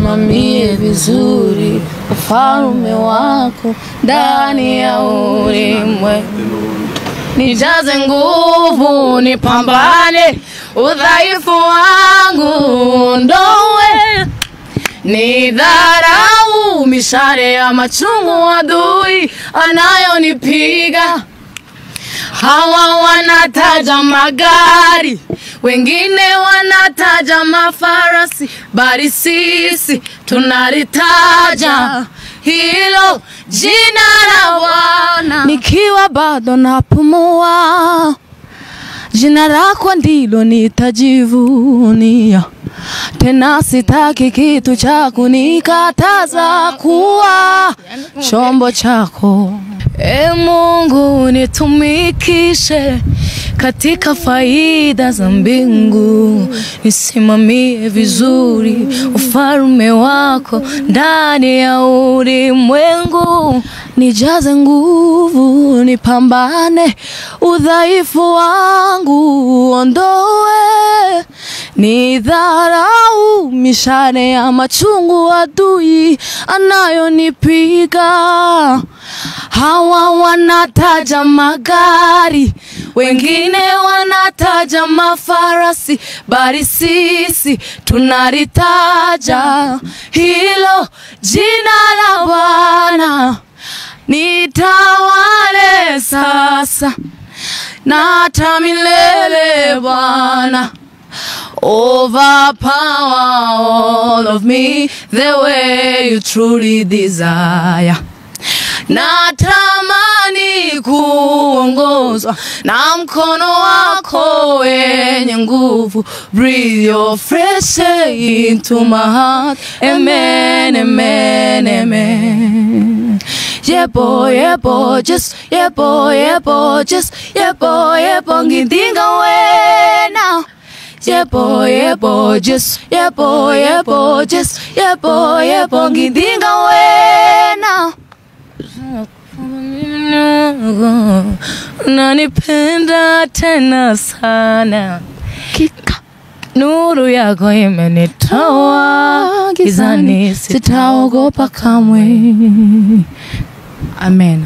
nisimamie vizuri ufalme wako ndani ya ulimwengu. Nijaze nguvu nipambane, udhaifu wangu ondoe, nidharau mishale ya machungu adui anayonipiga. Hawa wanataja magari, wengine wanataja mafarasi, bali sisi tunalitaja hilo jina la Bwana. Nikiwa bado napumua, jina lako ndilo nitajivunia. Tena sitaki kitu cha kunikataza kuwa chombo chako. Mungu nitumikishe katika faida za mbingu, nisimamie vizuri ufalme wako ndani ya ulimwengu. Nijaze nguvu nipambane, udhaifu wangu ondoe, nidharau mishale ya machungu adui anayonipiga. Hawa wanataja magari, wengine wanataja mafarasi, bali sisi tunalitaja hilo jina la Bwana. Nitawale sasa na hata milele Bwana. Overpower all of me the way you truly desire. Natamani kuongozwa na mkono wako wenye nguvu. Breathe your fresh air into my heart. Amen, amen, amen. Yeah boy, just yeah boy, just yeah boy, ngidinga wena. Yeah boy, just yeah boy, just yeah boy, ngidinga wena. Unanipenda tena sana, nuru yako imenitoa gizani, sitaogopa kamwe. Amen.